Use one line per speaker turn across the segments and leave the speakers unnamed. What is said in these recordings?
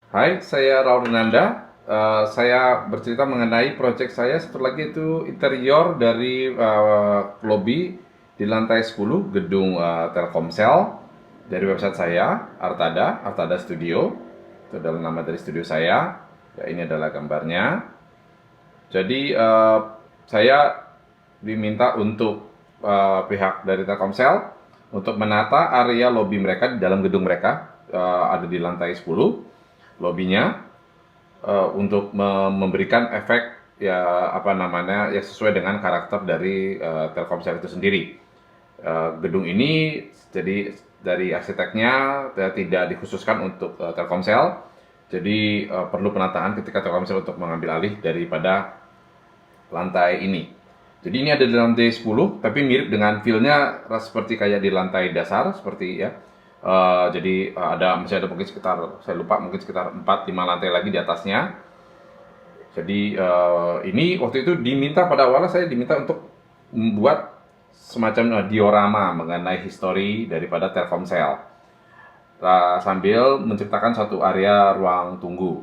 Hai, saya Raul Nanda. Saya bercerita mengenai proyek saya satu lagi itu interior dari lobi di lantai 10 gedung Telkomsel dari website saya, Artada Studio. Itu adalah nama dari studio saya. Ya, ini adalah gambarnya. Jadi saya diminta untuk pihak dari Telkomsel untuk menata area lobi mereka di dalam gedung mereka, ada di lantai 10 lobinya, untuk memberikan efek ya apa namanya ya sesuai dengan karakter dari Telkomsel itu sendiri. Gedung ini jadi dari arsiteknya tidak dikhususkan untuk Telkomsel, jadi perlu penataan ketika Telkomsel untuk mengambil alih daripada lantai ini. Jadi ini ada di lantai 10, tapi mirip dengan feel-nya seperti kayak di lantai dasar, seperti ya. Jadi masih ada mungkin sekitar, saya lupa, mungkin sekitar 4-5 lantai lagi di atasnya. Jadi ini waktu itu pada awalnya saya diminta untuk membuat semacam diorama mengenai histori daripada Telkomsel. Sambil menciptakan satu area ruang tunggu.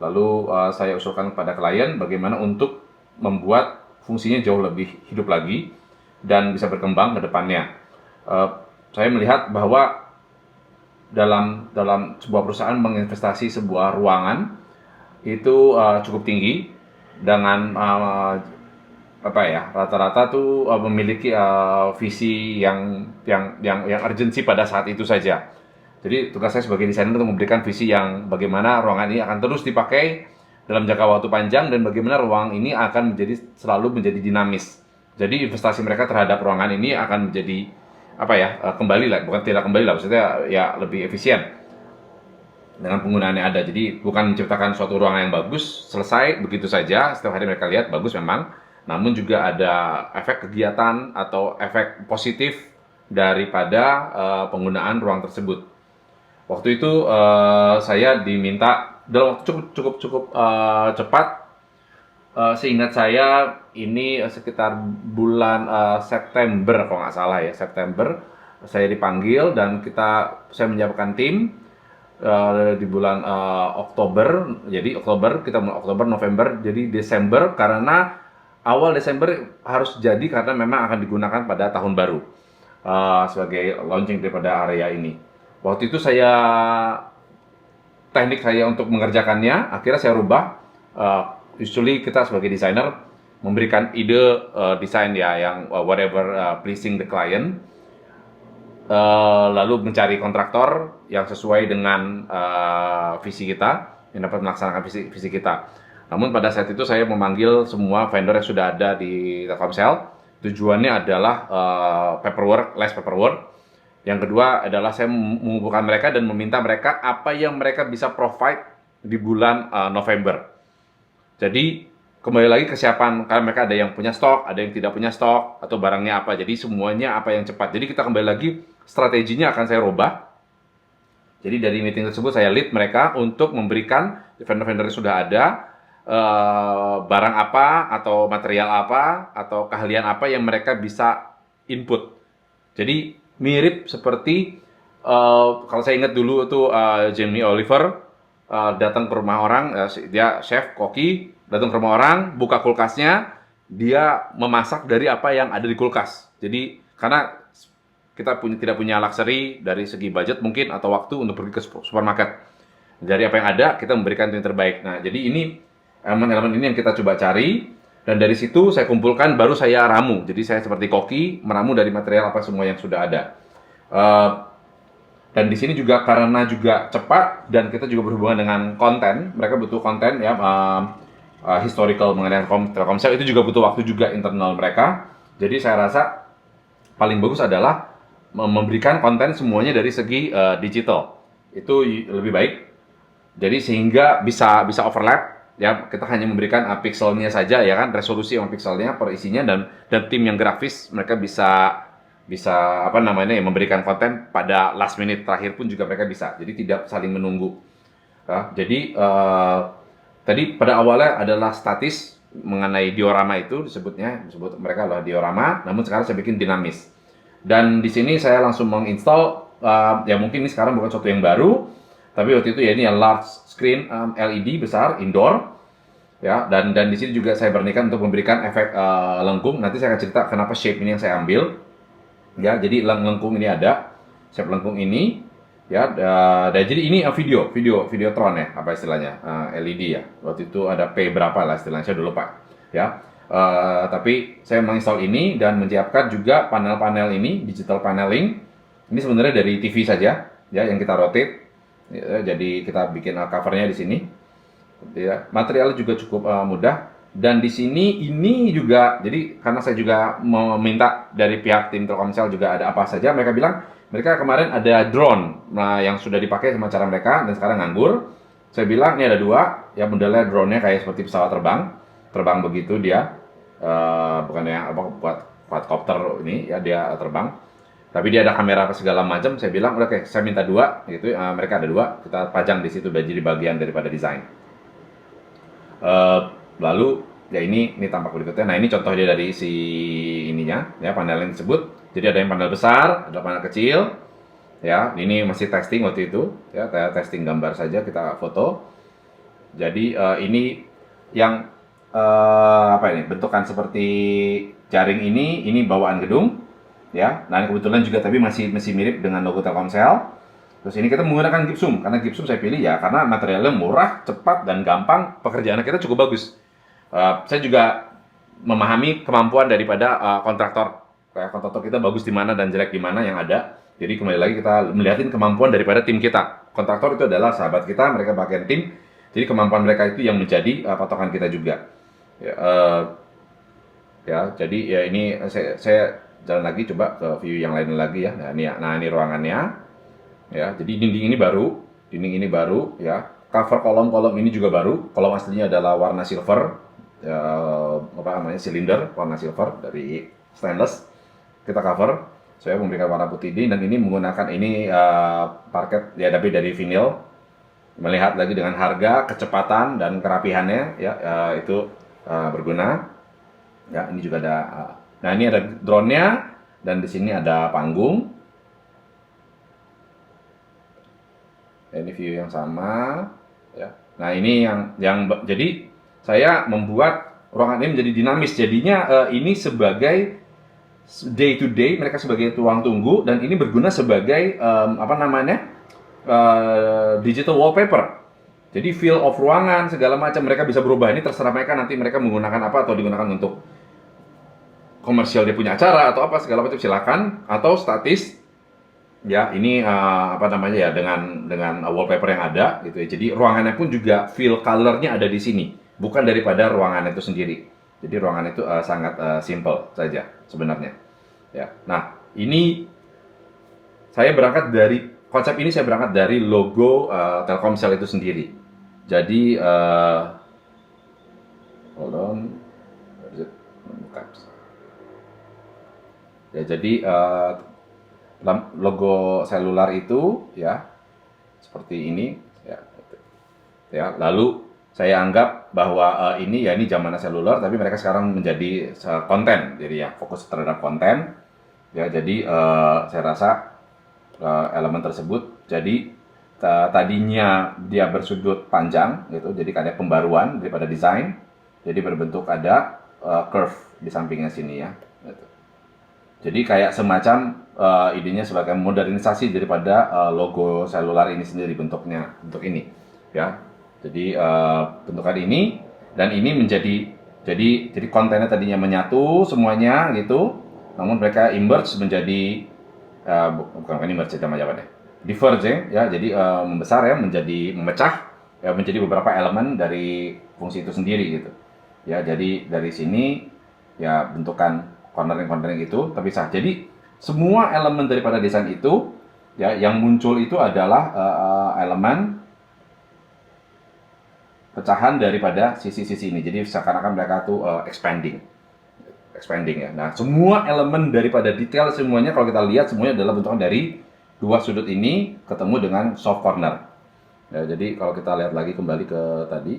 Lalu saya usulkan kepada klien bagaimana untuk membuat fungsinya jauh lebih hidup lagi dan bisa berkembang ke depannya. Uh, saya melihat bahwa dalam sebuah perusahaan menginvestasi sebuah ruangan itu cukup tinggi dengan apa ya, rata-rata tuh memiliki visi yang urgensi pada saat itu saja. Jadi tugas saya sebagai desainer untuk memberikan visi yang bagaimana ruangan ini akan terus dipakai dalam jangka waktu panjang dan bagaimana ruang ini akan selalu menjadi dinamis. Jadi investasi mereka terhadap ruangan ini akan menjadi apa ya, kembali lah, bukan tidak kembali lah, maksudnya ya lebih efisien dengan penggunaan yang ada. Jadi bukan menciptakan suatu ruangan yang bagus selesai begitu saja setiap hari mereka lihat bagus memang, namun juga ada efek kegiatan atau efek positif daripada penggunaan ruang tersebut. Waktu itu saya diminta dalam waktu cukup cepat. Seingat saya ini sekitar bulan September kalau nggak salah ya, September saya dipanggil dan saya menyiapkan tim di bulan Oktober. Jadi Oktober kita mulai, Oktober, November, jadi Desember, karena awal Desember harus jadi karena memang akan digunakan pada tahun baru sebagai launching daripada area ini. Waktu itu teknik saya untuk mengerjakannya akhirnya saya rubah. Usually kita sebagai desainer memberikan ide desain ya yang whatever pleasing the client, lalu mencari kontraktor yang sesuai dengan visi kita, yang dapat melaksanakan visi kita. Namun pada saat itu saya memanggil semua vendor yang sudah ada di Telkomsel. Tujuannya adalah less paperwork. Yang kedua adalah saya mengumpulkan mereka dan meminta mereka apa yang mereka bisa provide di bulan November. Jadi kembali lagi kesiapan, karena mereka ada yang punya stok, ada yang tidak punya stok, atau barangnya apa. Jadi semuanya apa yang cepat. Jadi kita kembali lagi, strateginya akan saya rubah. Jadi dari meeting tersebut saya lead mereka untuk memberikan vendor-vendor yang sudah ada barang apa atau material apa atau keahlian apa yang mereka bisa input. Jadi mirip seperti kalau saya ingat dulu itu Jamie Oliver datang ke rumah orang, dia chef koki, datang ke rumah orang, buka kulkasnya, dia memasak dari apa yang ada di kulkas. Jadi karena kita tidak punya luxury dari segi budget mungkin atau waktu untuk pergi ke supermarket, dari apa yang ada kita memberikan yang terbaik. Nah, jadi ini elemen-elemen ini yang kita coba cari, dan dari situ saya kumpulkan, baru saya ramu. Jadi saya seperti koki meramu dari material apa semua yang sudah ada. Dan di sini juga karena juga cepat dan kita juga berhubungan dengan konten, mereka butuh konten ya, historical mengenai Telkomsel, itu juga butuh waktu juga internal mereka. Jadi saya rasa paling bagus adalah memberikan konten semuanya dari segi digital. Itu lebih baik. Jadi sehingga bisa overlap ya, kita hanya memberikan pixelnya saja ya kan, resolusi yang pixelnya per isinya, dan tim yang grafis mereka bisa apa namanya ya, memberikan konten pada last minute terakhir pun juga mereka bisa. Jadi tidak saling menunggu. Jadi tadi pada awalnya adalah statis mengenai diorama, itu disebut mereka adalah diorama, namun sekarang saya bikin dinamis. Dan di sini saya langsung menginstal ya, mungkin ini sekarang bukan sesuatu yang baru, Tapi waktu itu ya ini yang large screen LED besar indoor ya, dan di sini juga saya berniat untuk memberikan efek lengkung. Nanti saya akan cerita kenapa shape ini yang saya ambil ya. Jadi lengkung ini ada shape lengkung ini ya, dan jadi ini videotron ya, apa istilahnya, LED ya. Waktu itu ada P berapa lah istilahnya, saya dulu Pak ya. Tapi saya menginstal ini dan menyiapkan juga panel-panel ini, digital paneling. Ini sebenarnya dari TV saja ya, yang kita rotate ya, jadi kita bikin covernya di sini ya. Materialnya juga cukup mudah, dan di sini ini juga, jadi karena saya juga meminta dari pihak tim Telkomsel juga ada apa saja, mereka bilang mereka kemarin ada drone yang sudah dipakai sama cara mereka dan sekarang nganggur. Saya bilang ini ada dua ya, modelnya drone-nya kayak seperti pesawat terbang begitu dia, bukan yang apa buat quadcopter ini ya, dia terbang tapi dia ada kamera segala macam. Saya bilang udah, oke, saya minta dua gitu. Mereka ada dua, kita pajang di situ, udah jadi bagian daripada desain. Lalu ya ini tampak berikutnya. Nah, ini contohnya dari si ininya ya, panel yang disebut. Jadi ada yang panel besar, ada panel kecil ya. Ini masih testing waktu itu ya, testing gambar saja, kita foto. Jadi ini yang apa ini, bentukan seperti jaring ini bawaan gedung ya. Nah, kebetulan juga tapi masih mirip dengan logo Telkomsel. Terus ini kita menggunakan gypsum, karena gypsum saya pilih ya karena materialnya murah, cepat, dan gampang. Pekerjaan kita cukup bagus. Saya juga memahami kemampuan daripada kontraktor. Kontraktor kita bagus di mana dan jelek di mana yang ada. Jadi kembali lagi kita melihatin kemampuan daripada tim kita. Kontraktor itu adalah sahabat kita, mereka bagian tim. Jadi kemampuan mereka itu yang menjadi patokan kita juga. Ya, jadi ya ini saya jalan lagi, coba ke view yang lain lagi ya. Nah ini ruangannya ya. Jadi dinding ini baru ya. Cover kolom ini juga baru. Kolom aslinya adalah warna silver ya, apa namanya, silinder warna silver dari stainless. Kita cover, saya memberikan warna putih ini, dan ini menggunakan ini parket ya, tapi dari vinyl. Melihat lagi dengan harga, kecepatan, dan kerapihannya ya, itu berguna ya. Ini juga ada nah ini ada drone-nya, dan di sini ada panggung. Ini view yang sama ya. Nah, ini yang jadi saya membuat ruangan ini menjadi dinamis. Jadinya ini sebagai day to day, mereka sebagai ruang tunggu, dan ini berguna sebagai apa namanya, digital wallpaper. Jadi feel of ruangan segala macam mereka bisa berubah. Ini terserah mereka, nanti mereka menggunakan apa, atau digunakan untuk komersial dia punya acara atau apa segala macam, silakan. Atau statis ya, ini apa namanya ya, dengan wallpaper yang ada gitu ya. Jadi ruangannya pun juga feel colornya ada di sini, bukan daripada ruangan itu sendiri. Jadi ruangan itu sangat simple saja sebenarnya ya. Nah, ini konsep ini saya berangkat dari logo Telkomsel itu sendiri. Jadi hold on. Ya, jadi logo selular itu ya seperti ini ya. Ya, lalu saya anggap bahwa ini zamannya seluler, tapi mereka sekarang menjadi konten. Jadi ya fokus terhadap konten. Ya, jadi saya rasa elemen tersebut, jadi tadinya dia bersudut panjang gitu, jadi kayak pembaruan daripada desain. Jadi berbentuk ada curve di sampingnya sini ya. Gitu. Jadi kayak semacam idenya sebagai modernisasi daripada logo selular ini sendiri, bentuknya bentuk ini ya. Jadi bentukan ini dan ini jadi kontennya tadinya menyatu semuanya gitu, namun mereka emerge menjadi bukan emerge namanya, diverge ya. Jadi membesar ya, memecah ya, menjadi beberapa elemen dari fungsi itu sendiri gitu ya. Jadi dari sini ya bentukan cornering itu terpisah. Jadi semua elemen daripada desain itu ya, yang muncul itu adalah elemen pecahan daripada sisi-sisi ini. Jadi seakan-akan mereka tuh expanding ya. Nah, semua elemen daripada detail semuanya kalau kita lihat semuanya adalah bentukan dari dua sudut ini ketemu dengan soft corner. Ya, jadi kalau kita lihat lagi kembali ke tadi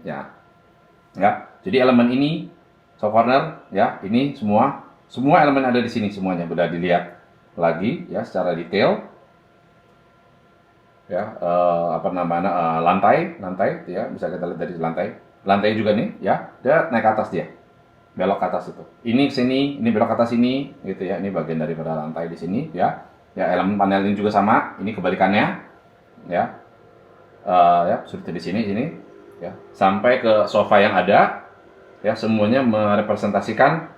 ya. Jadi elemen ini soft corner ya, ini semua elemen ada di sini semuanya, sudah dilihat lagi ya secara detail. ya, apa namanya, lantai ya, bisa kita lihat dari lantai juga nih ya, dia naik ke atas, dia belok ke atas itu, ini ke sini, ini belok ke atas sini gitu ya, ini bagian daripada lantai di sini ya. Ya, elemen panel ini juga sama, ini kebalikannya ya. Ya, seperti di sini ya, sampai ke sofa yang ada ya, semuanya merepresentasikan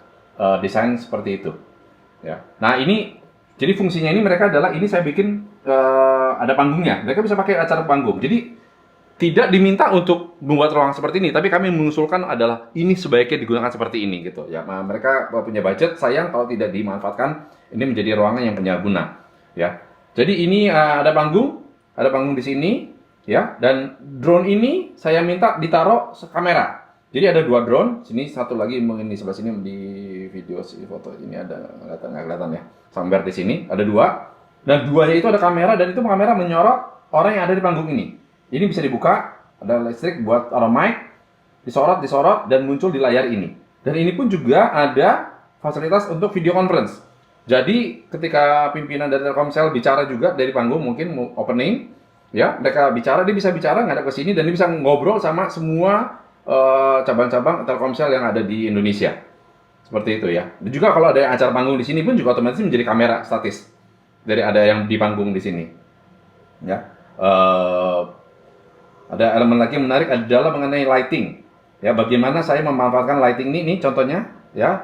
desain seperti itu ya. Nah, ini jadi fungsinya ini mereka adalah, ini saya bikin ada panggungnya, mereka bisa pakai acara panggung, jadi tidak diminta untuk membuat ruangan seperti ini, tapi kami mengusulkan adalah ini sebaiknya digunakan seperti ini gitu ya. Mereka punya budget, sayang kalau tidak dimanfaatkan ini menjadi ruangan yang punya guna ya. Jadi ini ada panggung di sini ya, dan drone ini saya minta ditaruh kamera. Jadi ada 2 drone, sini satu lagi ini sebelah sini di video foto ini ada, nggak kelihatan ya. Sambar di sini ada 2, dan 2-nya itu ada kamera, dan itu kamera menyorot orang yang ada di panggung ini. Ini bisa dibuka, ada listrik buat taruh mic, disorot, dan muncul di layar ini. Dan ini pun juga ada fasilitas untuk video conference. Jadi ketika pimpinan dari Telkomsel bicara juga dari panggung, mungkin mau opening, ya mereka bicara, dia bisa bicara ngadap ke sini, dan dia bisa ngobrol sama semua cabang-cabang Telkomsel yang ada di Indonesia. Seperti itu ya. Dan juga kalau ada acara panggung di sini pun juga otomatis menjadi kamera statis dari ada yang di panggung di sini. Ya. Ada elemen lagi yang menarik adalah mengenai lighting. Ya, bagaimana saya memanfaatkan lighting ini contohnya ya.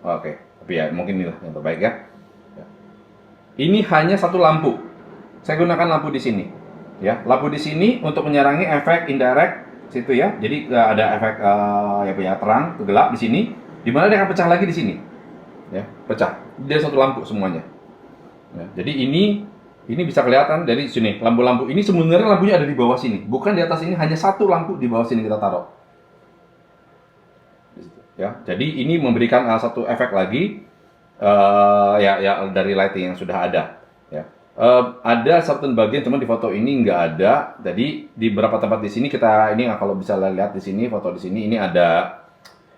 Oke, tapi ya mungkin inilah yang terbaik ya. Ini hanya satu lampu. Saya gunakan lampu di sini. Ya, lampu di sini untuk menyarangi efek indirect situ ya. Jadi ada efek ya terang ke gelap di sini. Di mana dia akan pecah lagi di sini. Ya, pecah. Dia satu lampu semuanya. Ya, jadi ini bisa kelihatan dari sini. Lampu-lampu ini sebenarnya lampunya ada di bawah sini, bukan di atas ini. Hanya satu lampu di bawah sini kita taruh. Ya, jadi ini memberikan satu efek lagi ya dari lighting yang sudah ada. Ya, ada certain bagian teman di foto ini nggak ada. Jadi di beberapa tempat di sini kita ini kalau bisa lihat di sini foto di sini ini ada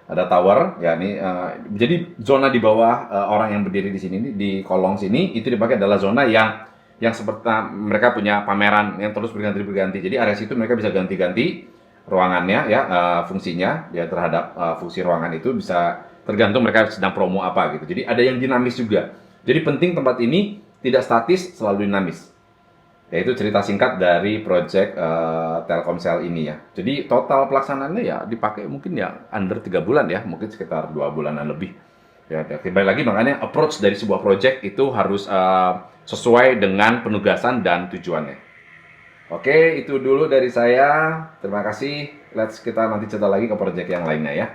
tower ya, ini jadi zona di bawah orang yang berdiri di sini di kolong sini itu dipakai adalah zona yang seperti mereka punya pameran yang terus berganti-ganti. Jadi area situ mereka bisa ganti-ganti ruangannya ya, fungsinya ya, terhadap fungsi ruangan itu bisa tergantung mereka sedang promo apa gitu. Jadi ada yang dinamis juga. Jadi penting tempat ini tidak statis, selalu dinamis. Yaitu cerita singkat dari project Telkomsel ini ya. Jadi total pelaksanaannya ya dipakai mungkin ya under 3 bulan ya, mungkin sekitar 2 bulanan lebih. Ya, kembali lagi makanya approach dari sebuah project itu harus sesuai dengan penugasan dan tujuannya. Oke, itu dulu dari saya. Terima kasih. Kita nanti cerita lagi ke project yang lainnya ya.